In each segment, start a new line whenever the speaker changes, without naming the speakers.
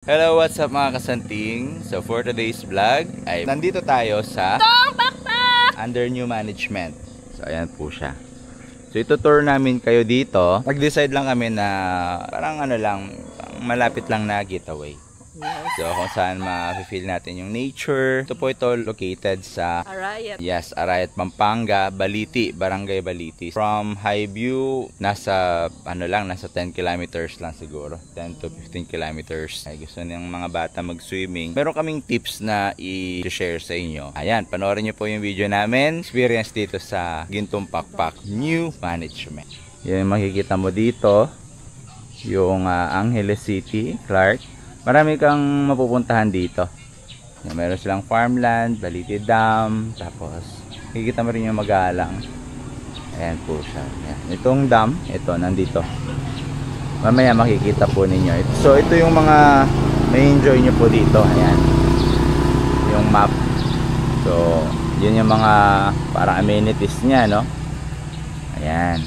Hello, what's up mga kasanting? So for today's vlog ay nandito tayo sa under new management. So ayan po siya. So ito-tour namin kayo dito. Nag-decide lang kami na parang ano lang, malapit lang na getaway.
Yes.
So kung saan ma-feel natin yung nature. Ito po ito located sa
Arayat.
Yes, Arayat, Pampanga, Baliti, Barangay Baliti. From Highview, nasa nasa 10 kilometers lang siguro. 10 to 15 kilometers. Ay, gusto ng mga bata mag-swimming. Meron kaming tips na i-share sa inyo. Ayan, panoorin niyo po yung video namin. Experience dito sa Gintong Pakpak New Management. Yan makikita mo dito. Yung Angeles City, Clark. Marami kang mapupuntahan dito. Yan, meron silang farmland, Baliti Dam, tapos makikita mo rin yung Magalang. Ayan po siya. Ayan. Itong dam, ito, nandito. Mamaya makikita po ninyo. So ito yung mga may enjoy nyo po dito. Ayan. Yung map. So yun yung mga parang amenities nya, no? Ayan.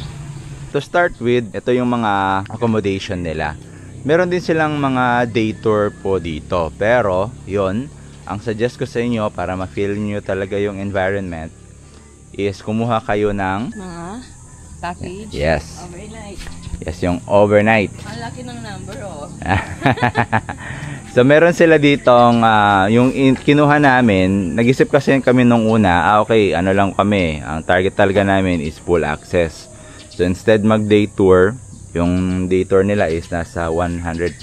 To start with, ito yung mga accommodation nila. Meron din silang mga day tour po dito. Pero, yun, ang suggest ko sa inyo para ma-feel nyo talaga yung environment is kumuha kayo ng
Mga package?
Yes.
Overnight.
Yes, yung overnight.
Ang laki ng number, oh.
So, meron sila ditong, yung kinuha namin, nag-isip kasi kami nung una, okay, ano lang kami, ang target talaga namin is full access. So, instead mag-day tour, yung day tour nila is nasa 150.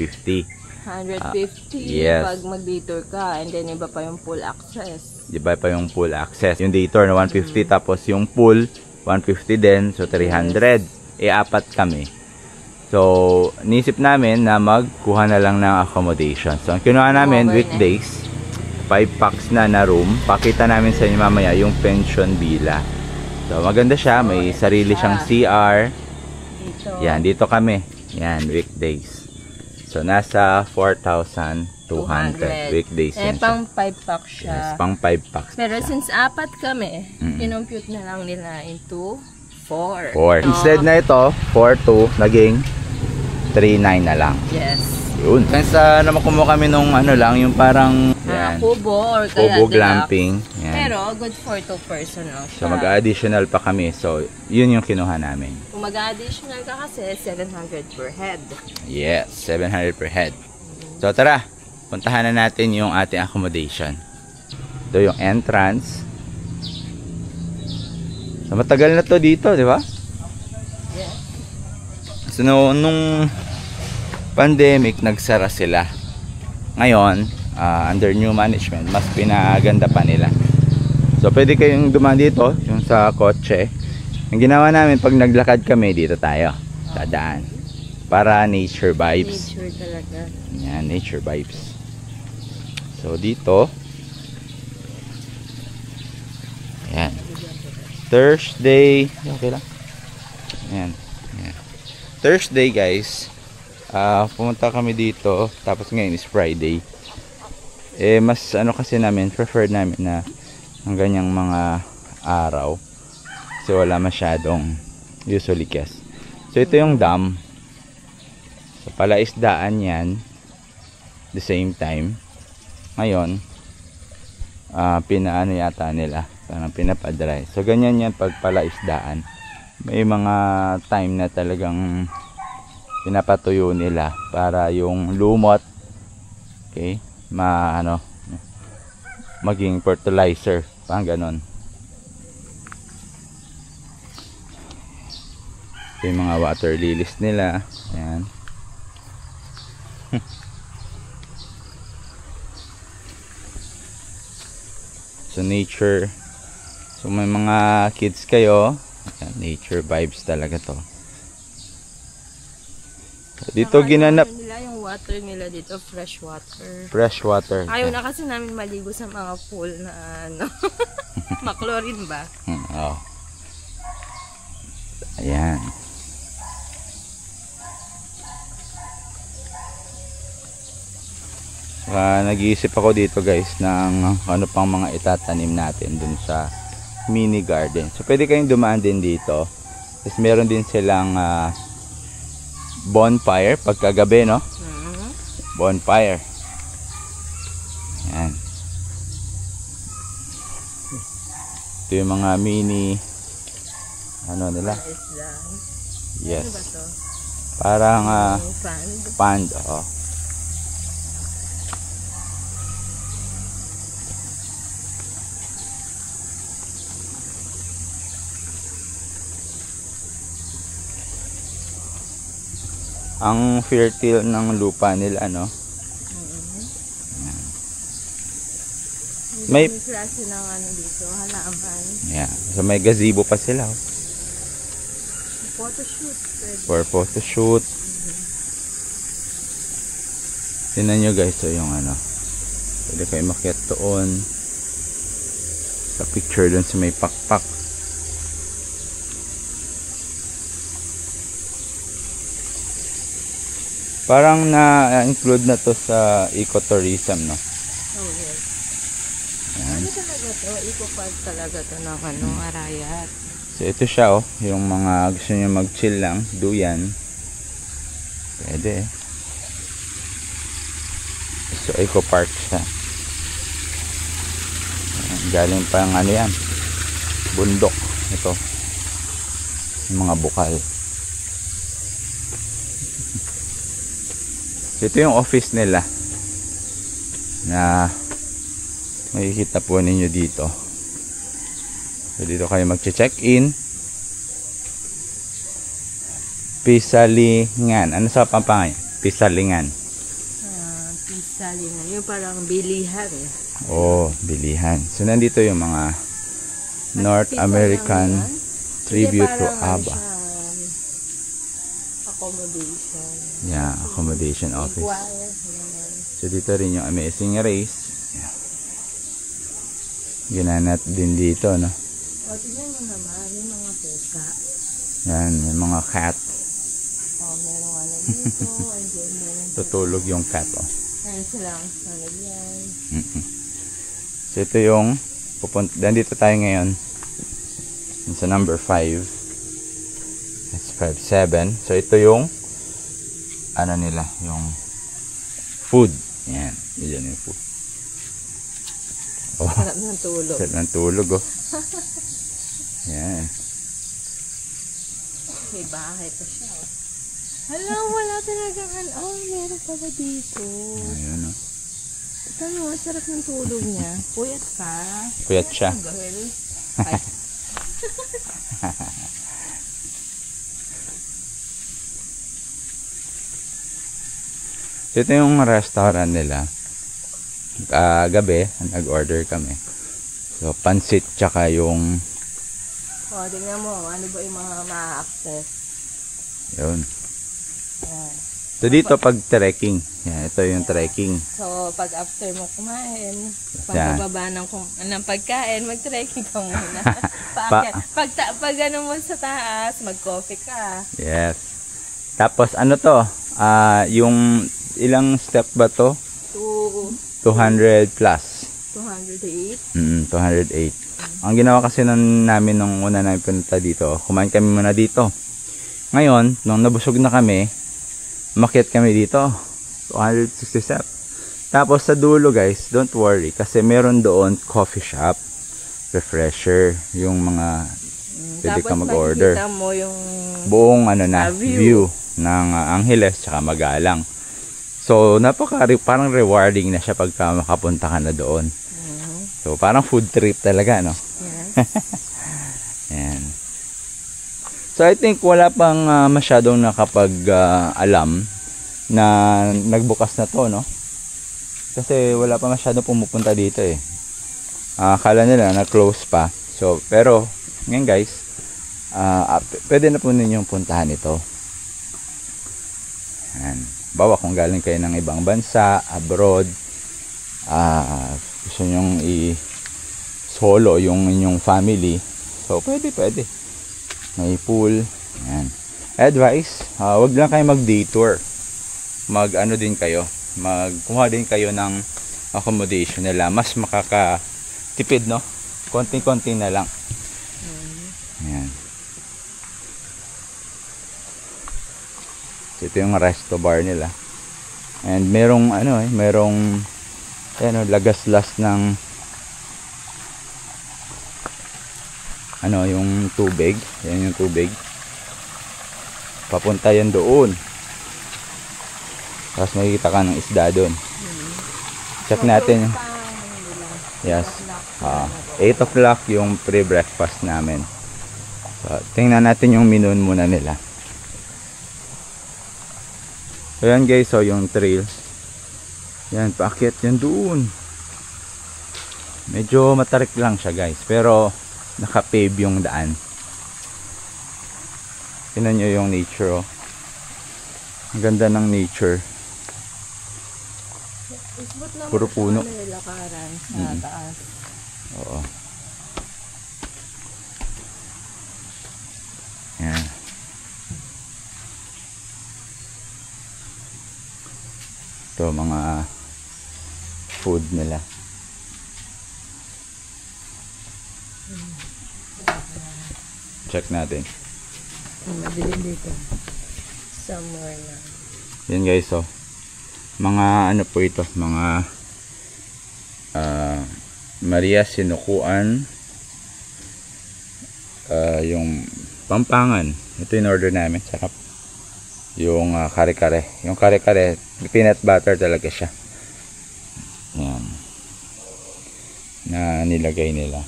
150
yes.
Pag mag-day tour ka, and then iba pa yung full access.
Iba pa yung full access. Yung day tour na 150, tapos yung pool, 150 din, so 300. E, apat kami. So, nisip namin na magkuha na lang ng accommodation. So, ang kinuha namin, weekdays, 5 packs na room. Pakita namin sa inyo mamaya yung pension villa. So, maganda siya. May sarili siyang CR.
Dito.
Yan, dito kami. Yan, weekdays. So, nasa 4,200 weekdays.
Pang 5 packs siya.
Yes, pang 5 packs.
Pero since apat kami, kinompute na lang nila into 4.
4. Instead na ito, 4,2, naging 3,9 na lang.
Yes.
Yun. Since naman kumuha kami nung yung parang
kubo or kaya
kubo glamping. Yan.
Pero good for 2 person lang siya.
So mag-additional pa kami. So yun yung kinuha namin.
Kung mag-additional ka kasi 700 per head.
Yes, 700 per head. So tara, puntahan na natin yung ating accommodation. Ito yung entrance. So matagal na to dito, di ba?
Yes.
So nung pandemic, nagsara sila. Ngayon, under new management, mas pinaganda pa nila. So pwede kayong dumaan dito, yung sa kotse. Ang ginawa namin pag naglakad kami, dito tayo sa daan. Para nature vibes.
Nature talaga.
Yan, nature vibes. So dito, yan. Thursday, okay lang. Yan. Thursday guys, pumunta kami dito, tapos ngayon is Friday. Mas kasi namin, preferred namin na ang ganyang mga araw kasi wala masyadong usually guest. So ito yung dam. So palaisdaan yan the same time. Ngayon pinaano yata nila, parang pinapadry. So ganyan yan pag palaisdaan. May mga time na talagang pinapatuyo nila para yung lumot, okay, maging fertilizer, parang ganon. Ito yung mga water lilies nila. Ayan. So nature. So may mga kids kayo, ayan, nature vibes talaga to. Dito ginanap
nila yung water nila dito, fresh water.
fresh water.
Ayaw na kasi namin maligo sa mga pool na maklorin ba?
Oh. Ayan. Nag-iisip ako dito guys ng ano pang mga itatanim natin dun sa mini garden. So pwede kayong dumaan din dito. Tapos meron din silang bonfire pagkagabi, no? Bonfire. Yan. Ito yung mga mini ano nila? Yes.
Ano ba to?
Parang
Fan.
pond. Oh. Ang fertile ng lupa nila, no? May
klase ng ano dito, halaman.
yeah. So may gazebo pa sila. Oh.
Photoshoot.
For photoshoot. Tingnan nyo guys, so yung ano. Pwede kayo makiat doon. Sa picture doon sa may pakpak. Parang na-include na to sa ecotourism, no?
Oh, yes.
Yan.
Ano talaga to? Eco-park talaga to ng ano, Arayat.
So ito siya, oh. Yung mga gusto nyo mag-chill lang, duyan. Pwede. So eco park siya. Galing pa ang ano yan, bundok. Ito yung mga bukal. Ito yung office nila na makikita po ninyo dito. So dito kayo mag-check-in. Pisalingan. Ano sa Pampanga? Pisalingan.
Pisalingan. Yung parang bilihan.
Oh, bilihan. So nandito yung mga North American tribute to ABBA.
Accommodation.
Yeah, accommodation office. So dito rin yung Amazing Race. Yeah. Ginanat din dito, no?
O, tignan mo naman, yung mga pusa.
Yan, may mga cat.
O, meron ano dito, and then meron
Tutulog yung cat, oh.
meron silang salagyan.
So ito yung pupunta, dito tayo ngayon sa number 5. That's 5-7. So ito yung ano nila, yung food. Yan, yun yung food. Oh,
Sarap ng tulog.
sarap ng tulog, oh. Yan.
May bahay pa siya. Oh. Hala, wala talagang ano. Oh, meron pala dito.
Ayun, oh.
Ano, sarap ng tulog niya. Puyat ka.
Puyat siya.
Girl. Ay.
Ito yung restaurant nila. Gabi, nag-order kami. So, pansit tsaka yung
O, tingnan mo. Ano ba yung mga ma-access?
yun.
Yan.
So, dito pag trekking. Yan, ito yung trekking.
So, pag after mo kumain,
Yan.
pagbababa ng pagkain, mag-trekking ka muna. pag ano mo sa taas, mag-coffee ka.
Yes. Tapos, ano to? Yung ilang step ba to?
To
200 plus.
208.
208. Ang ginawa kasi namin nung una namin punta dito, kumain kami muna dito. Ngayon, nung nabusog na kami, umakyat kami dito. 267. Tapos sa dulo guys, don't worry. Kasi meron doon coffee shop, refresher, yung mga pwede ka mag-order.
Tapos makikita mo yung
Buong ano na,
view
ng Angeles tsaka Magalang. So, parang rewarding na siya pagka makapunta ka na doon. So, parang food trip talaga, no?
Yes.
Yan. So, I think wala pang masyadong alam na nagbukas na to, no? Kasi wala pa masyadong pumupunta dito, eh. Akala nila na-close pa. So, pero, ngayon guys, pwede na po ninyong puntahan ito. Yan. Bawa kung galing kayo ng ibang bansa, abroad, gusto nyong i-solo yung inyong family, so pwede. May pool. Yan. Advice, wag lang kayo mag-detour. Mag-ano din kayo, kumuha din kayo ng accommodation nila. Mas makakatipid, no? Konting-konti na lang. Yan. Ito yung resto bar nila. And merong Ayan o, lagaslas ng ano, yung tubig. Ayan yung tubig. Papunta yan doon. Tapos makikita ka ng isda doon. Check natin. Yes. 8 o'clock yung pre-breakfast namin. So, tingnan natin yung menu muna nila. So yan guys, so yung trail. Yan, paakyat yan doon. Medyo matarik lang siya guys, pero naka-pave yung daan. Tingnan nyo yung nature, oh. Ang ganda ng nature. Puro puno.
Lakaran sa taas.
Oo. Yan. Ito mga food nila. Check natin.
Madilim dito. Somewhere na.
Yan guys, oh. Mga ano po ito, mga Maria Sinukuan, yung Pampangan. Ito yung order namin, sarap. Yung kare-kare. Yung kare-kare, peanut butter talaga siya. Yan. Na nilagay nila.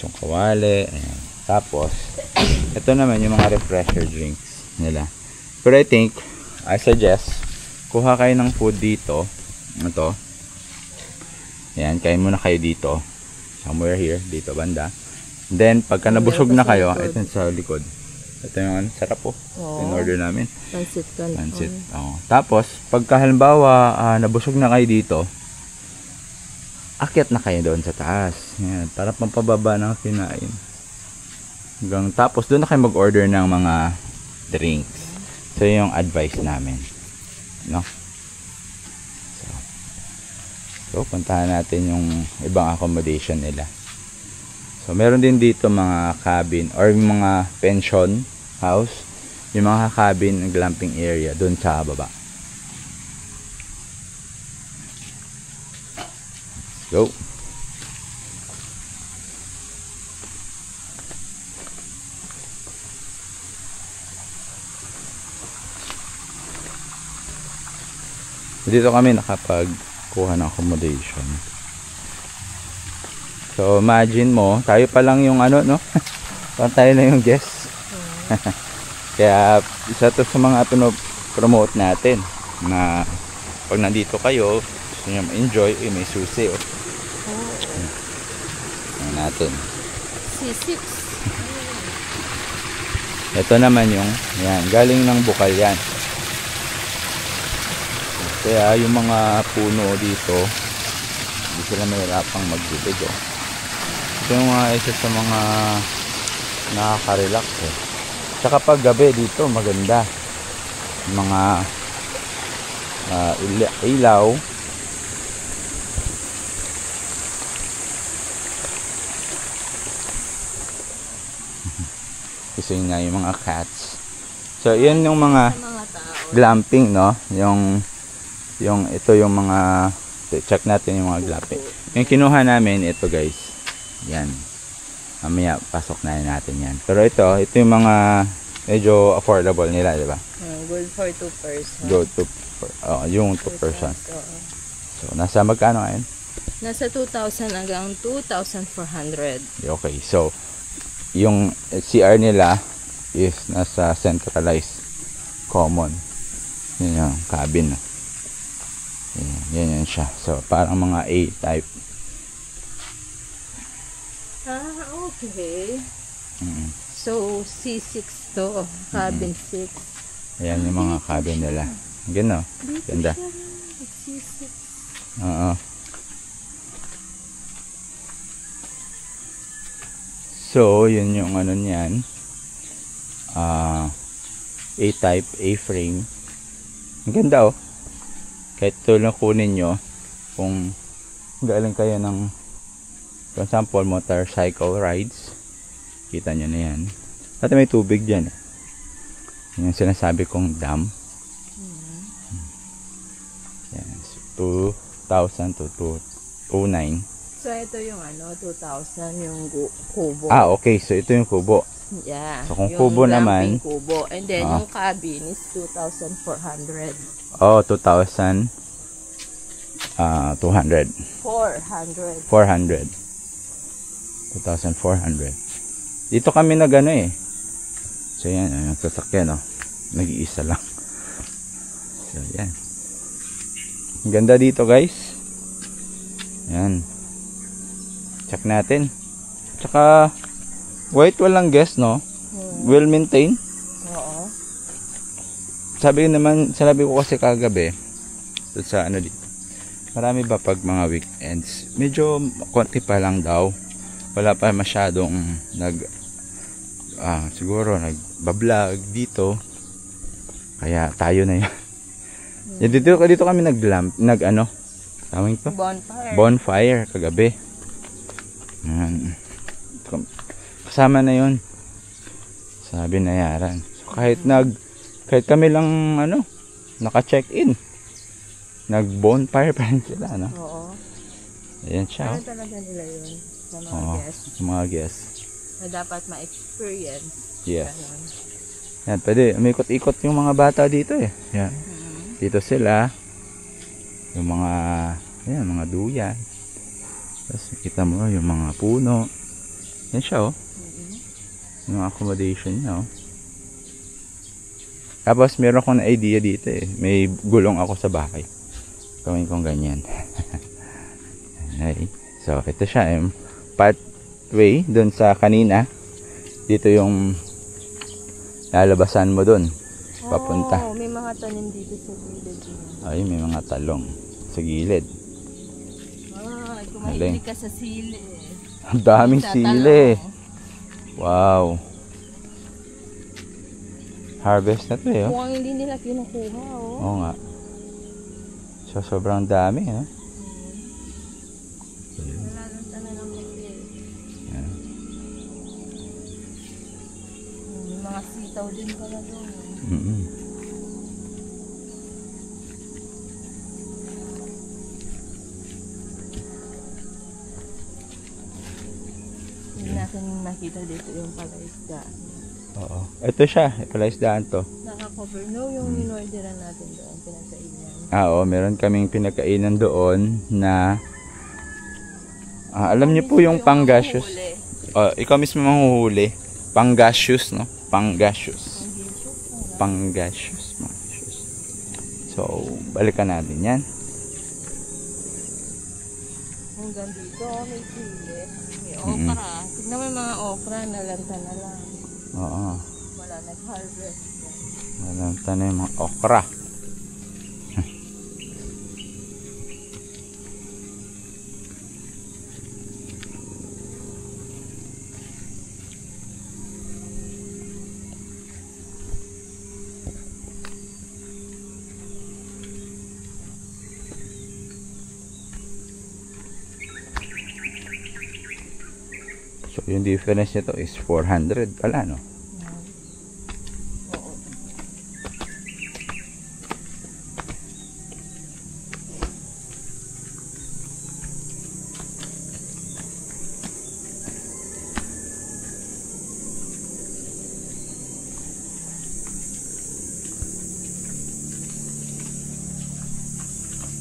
Yung kawali. Ayan. Tapos, ito naman yung mga refresher drinks nila. Pero I suggest, kuha kayo ng food dito. Ito. Ayan, kain muna kayo dito. Somewhere here, dito banda. Then, pagka nabusog na kayo, ito sa likod. Ito yung sarap po. In order namin.
Pansit canton.
Pansit. Oo. Tapos, pagka halimbawa, nabusog na kayo dito, akyat na kayo doon sa taas. Ayan, para pampababa ng kinain. Hanggang tapos, doon na kayo mag-order ng mga drinks. So, yung advice namin. No? So, puntahan natin yung ibang accommodation nila. So, meron din dito mga cabin or mga pension house. Yung mga cabin, glamping area doon sa baba. Let's go. Dito kami nakapagkuha ng accommodation. So imagine mo, tayo pa lang yung ano, no? Tayo na yung guest. Kaya isa to sa mga promote natin na pag nandito kayo, gusto nyo ma-enjoy, may susi, oh. Ayan natin.
C6.
Ito naman yung, yan, galing ng bukal yan. Kaya yung mga puno dito, hindi sila mahirapang magbibig, oh. Ito yung isa sa mga nakaka-relax, eh. Tsaka pag gabi dito maganda. Mga ilaw. Kasi na yung mga cats. So yan yung mga glamping, no? Yung ito yung mga, check natin yung mga glamping. Yung kinuha namin ito guys. Yan. Mamaya pasok na natin yan. Pero ito yung mga medyo affordable nila, di ba?
Good for 2 person.
Good to yung 2 person. So nasa magkano ngayon?
Nasa 2,000 hanggang 2,400.
Okay. So yung CR nila is nasa centralized common. Yun yung cabin. Yan siya. So parang mga A-type.
Okay. So C6 to, cabin 6.
Ayan yung mga cabin nila. Ganda. Ganda.
C6.
Oo. So yun yung ano niyan. A-type, A-frame. Ang ganda, oh. Kahit ito lang kunin nyo kung galing kayo ng, for example, motorcycle rides, kita nyo na yan. At may tubig dyan, eh. Yan yung sinasabi kong dam. Yan. So, 2,000 to 2,900.
So, ito yung 2,000 yung kubo.
Ah, okay. So, ito yung kubo.
Yeah.
So, kung
yung
kubo naman,
kubo. And then, yung cabin is 2,400.
oh, 2,000. 200.
400.
400. 2,400. Dito kami nag-ano eh. So, yan. Yung sasakyan, oh. Nag-iisa lang. So, yan. Ang ganda dito, guys. Yan. Check natin. Tsaka, white walang guest, no? Well maintained.
Oo.
Sabi ko kasi kagabi, sa ano dito, marami ba pag mga weekends, medyo konti pa lang daw. Wala pa masyadong siguro nagbablog dito. Kaya tayo na yun. Dito kami tawag ito? Bonfire kagabi. Kasama na yun. Sabi na Yaran. So, kahit kami lang naka-check-in. Nag-bonfire pa rin sila, no?
Oo.
Ayan siya.
Ano talaga nila yun sa mga guests?
Sa mga guests.
Na dapat ma-experience.
Yeah.
Ganun.
Yan, pwede. Umikot-ikot yung mga bata dito eh. Yan. Dito sila. Yung mga duyan. Tapos kita mo yung mga puno. Yan siya, oh. Yung accommodation niya, oh. Tapos meron akong idea dito eh. May gulong ako sa bahay. Gawin kong ganyan. Okay. So, ito siya. Pathway dun sa kanina. Dito yung lalabasan mo dun. Papunta.
Oh, may mga tanim dito sa gilid.
Ay, may mga talong sa gilid.
Kung mahilig ka sa sili.
Ang daming sili. Wow. Harvest na to eh.
Mukhang hindi nila kinukuha, oh.
Oo nga. So, sobrang dami, ha?
Wala nang tanan ng sili.
Yan.
May mga sitaw din pala doon. Hindi natin nakita dito yung palaisda.
Oo. Ito siya. Palaisdaan to.
Naka-cover. No, yung in-orderan natin doon. Pinagkainan.
Oo. Meron kaming pinagkainan doon na alam niyo po yung pangasius. Ikaw mismo manghuhuli. Pangasius, no? Pangasius. So, balikan natin yan.
Hanggang dito, may sili. May okra. Tignan mo yung mga okra, nalanta na lang.
Oo.
Wala nag-harvest.
Nalanta na yung mga okra. So, yung difference nito is 400 pala, no?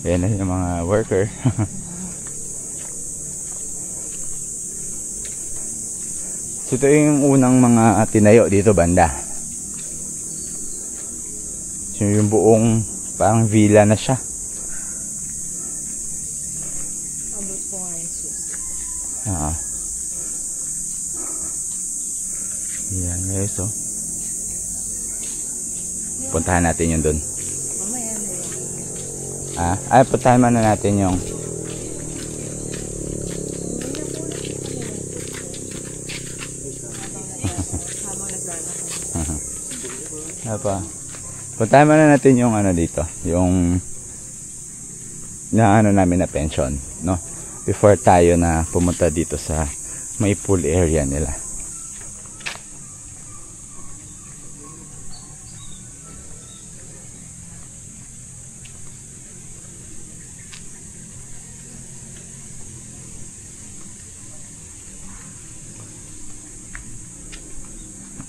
Ayan na yung mga worker. So, ito yung unang mga tinayo dito banda. So, yung buong parang villa na siya.
Abot ko nga yung sus.
Yan guys, oh. Puntahan natin yung dun.
Mamaya na yun.
Puntahan muna natin yung
Habang naglalakad.
Puntahan muna natin yung dito, yung namin na pension, no? Before tayo na pumunta dito sa may pool area nila.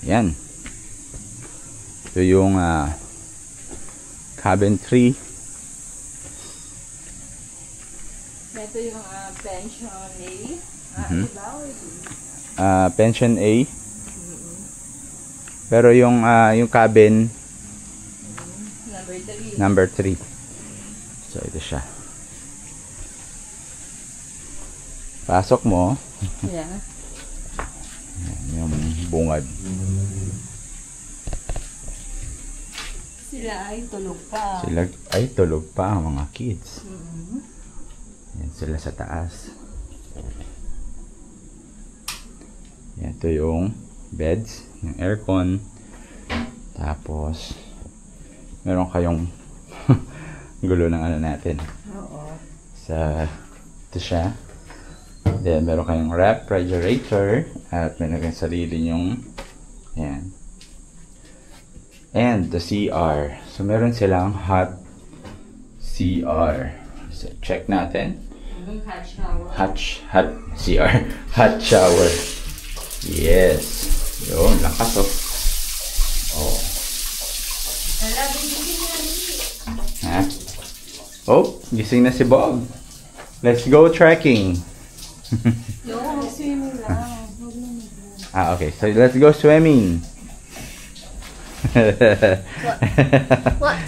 Yan. Ito yung cabin 3.
Ito yung pension A.
Pension A. Pero yung cabin number 3. So ito siya. Pasok mo.
Yeah.
Yung bungad.
Sila ay tulog pa.
Sila ay tulog pa ang mga kids. Yan sila sa taas. Yan, ito yung beds, yung aircon. Tapos meron kayong gulo ng ano natin.
Oo.
Ito siya. Then meron kayong refrigerator at meron kayong sarili yung yan. And the CR. So meron silang hot CR. So check natin.
Hot shower.
Hot CR. Hot shower. Yes. Yun, lakas oh. Oh. Ha? Oh, gising na si Bob. Let's go trekking.
Yung swimming lang.
Okay. So let's go swimming.
What?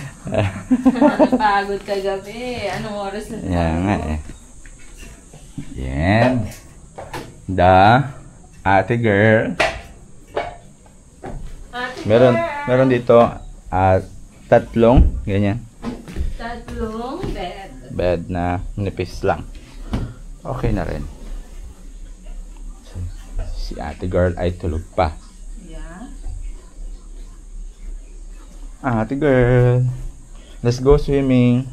Pagod kagabi. Anong oras na tayo?
Yan nga eh. Yan. Ate girl. Meron dito tatlong ganyan.
Tatlong bed.
Bed na nipis lang. Okay na rin. Si ate girl ay tulog pa.
Yeah.
Ate girl. Let's go swimming.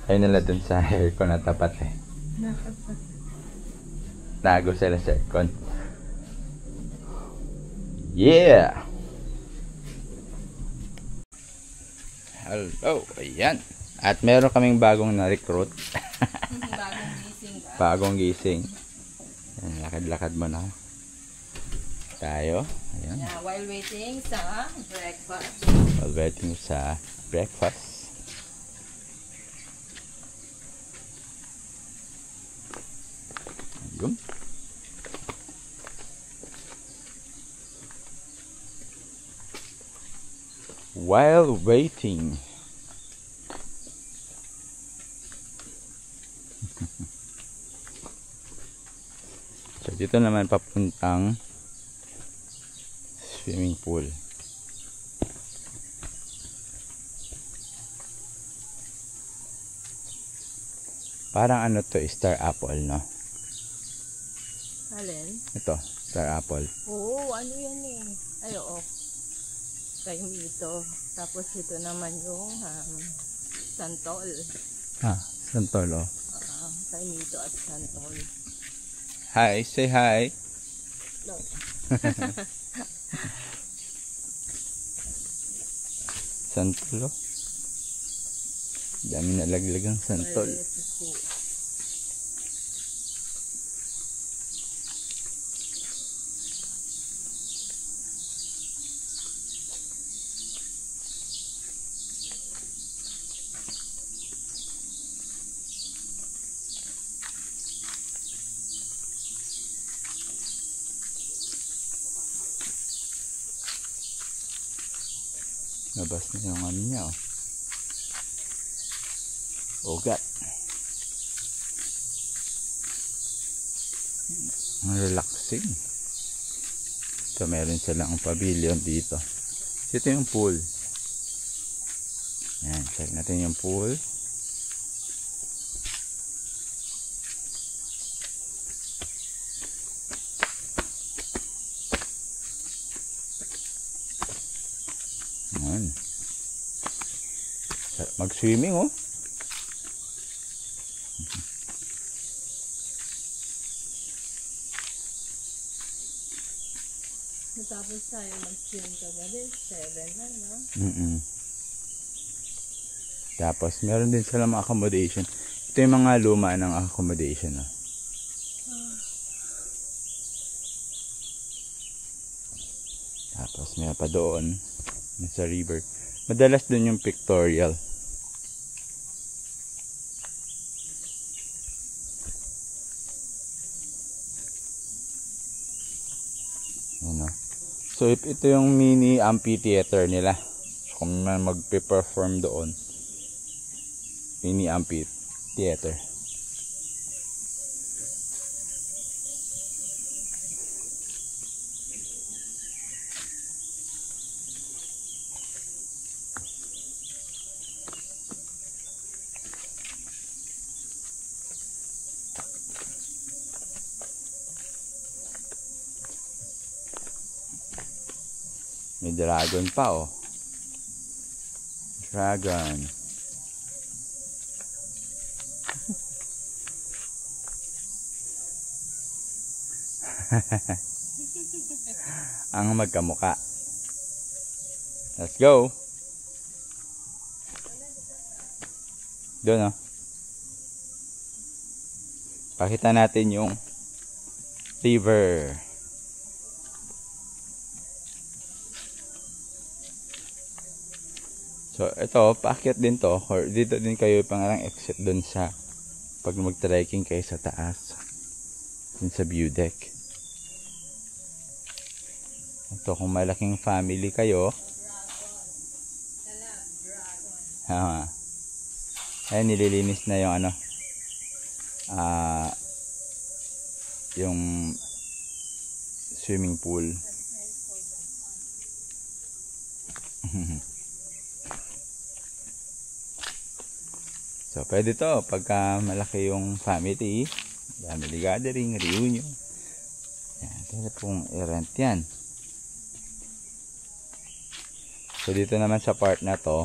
Ayun nila dun sa aircon na tapat eh. Tago sila sa aircon. Yeah! Hello, ayan. At meron kaming bagong na-recruit.
Bagong gising ka.
Bagong gising. Ayan, lakad-lakad mo na. Tayo. Ayan.
Yeah, while waiting sa breakfast.
While waiting sa breakfast. Ayun. While waiting. So dito naman papuntang swimming pool. Parang ano to, star apple, no?
Alin?
Ito, star apple.
Oo, ano yan eh. Ay, oo. Kay Mito. Tapos ito naman yung santol.
Santol, oh.
Kay Mito at santol.
Hi, say hi.
No.
Santol, oh. Dami nalaglagang santol. Labas na yung ano niya, oh. Ugat. Ang relaxing. Ito, meron silang pavilion dito. Ito yung pool. Ayan, check natin yung pool. Ayan. Mag-swimming, oh.
Tapos tayo mag-swim kagabi, 7 na, no?
Tapos, meron din silang mga accommodation. Ito yung mga luma ng accommodation, no? Kaya pa doon. Sa river. Madalas doon yung pictorial. Ano. So ito yung mini amphitheater nila. So kung magpe-perform doon, mini amphitheater. May dragon pa oh. Dragon. Ang magkamuka. Let's go. Doon oh. Pakita natin yung river. So, ito, paakyat din to. Or dito din kayo pangarang exit dun sa pag mag-trekking kayo sa taas. Dun sa view deck. Ito, kung malaking family kayo. Ayan, nililinis na yung ano. Yung swimming pool. So, pwede to pagka malaki yung family gathering, reunion. Yan, pwede pong i-rent yan. So, dito naman sa part na to,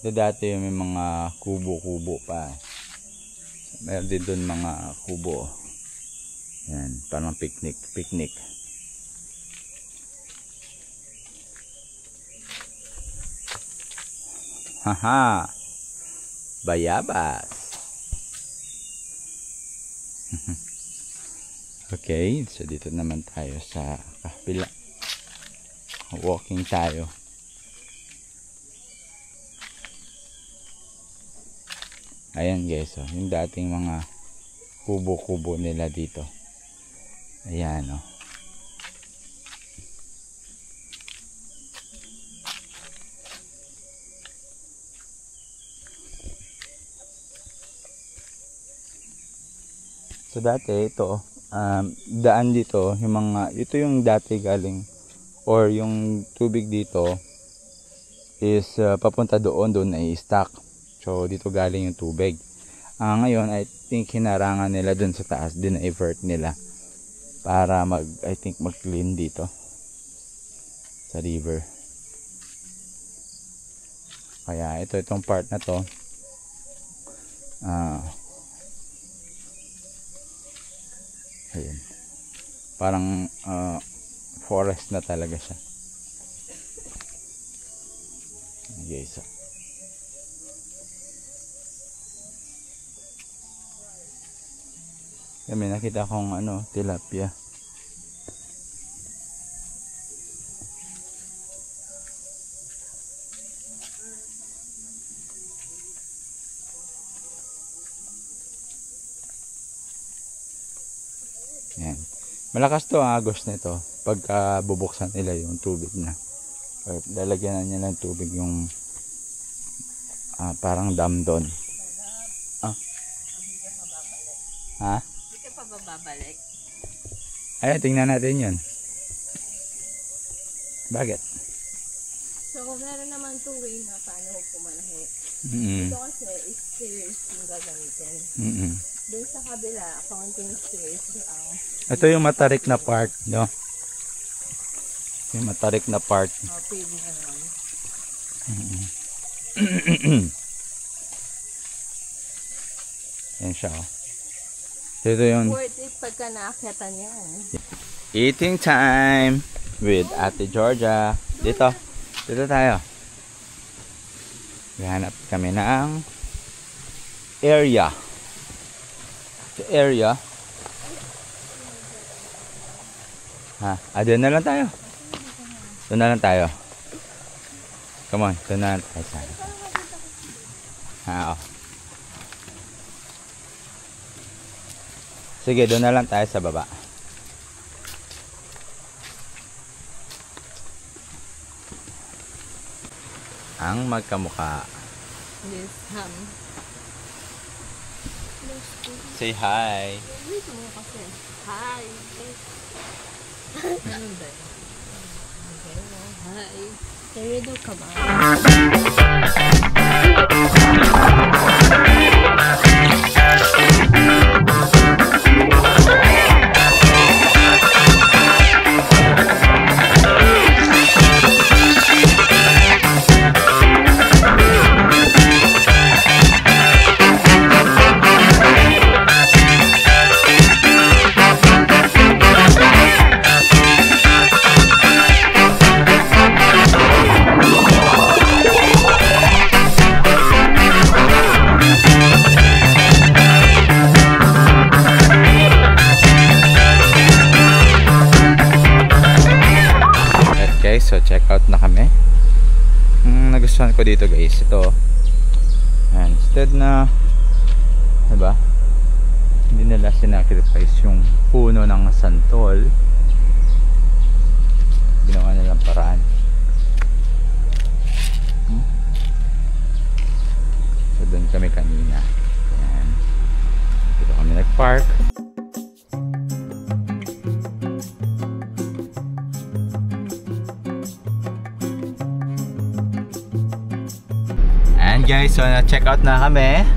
dati may mga kubo-kubo pa. So, meron din doon mga kubo. Yan, parang picnic. Haha! Bayabas. Okay, so dito naman tayo sa kabila. Walking tayo. Ayan guys, oh, yung dating mga kubo-kubo nila dito. Ayan oh. So dati ito, daan dito, yung mga, ito yung dati galing, or yung tubig dito is papunta doon ay stock. So dito galing yung tubig. Ngayon, I think hinarangan nila doon sa taas, din-divert nila para mag-clean dito sa river. Kaya itong part na to, ayan. Parang forest na talaga siya. Okay, so. May nakita akong tilapia. Yan. Malakas to ang agos nito pagka bubuksan nila yung tubig na. Lalagyan na niya ng tubig yung parang dam doon. Ha?
Hindi ka pa babalik?
Ay, tingnan natin yun. Bakit?
So, meron naman two-way na paano pumanahe.
Ito
kasi is stairs yung gagamitin. Doon sa kabila, accounting stairs ang...
Ito yung matarik na part, no? Yung matarik na part.
Pave na naman.
Yan siya, oh. Ito yung...
Worth it pagka naakyatan yan.
Eating time with Ate Georgia. Dito tayo. Hanap kami ng area. The area. Doon na lang tayo. Doon na lang tayo. Come on, doon na lang tayo sa oo. Sige, doon na lang tayo sa baba. Ang magkamukha.
Yes, ham.
Say hi.
Dito mo kasi. Hi. Ganun ba? Hi. Teredo ka ba? So check out na kami. Nagustuhan ko dito guys, ito. And instead na, diba, hindi nila sinacrifice yung puno ng santol, ginawa nilang paraan. So doon kami kanina. Ayan. Dito kami nag-park. And guys, so na-check out na kami.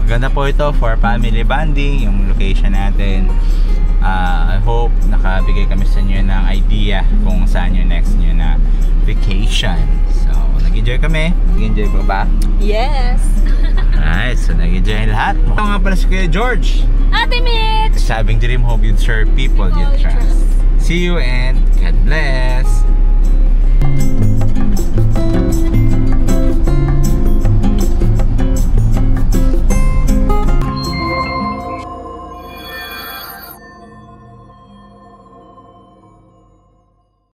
Maganda po ito for family bonding, yung location natin. I hope nakabigay kami sa inyo ng idea kung saan yung next nyo na vacation. So, nag-enjoy kami. Nag-enjoy ba ba? Yes!
Alright, so nag-enjoy lahat. Ito nga pala si Kuya George.
Ate Mitch!
Sabing dream, hope you'd serve people you trust. See you and God bless!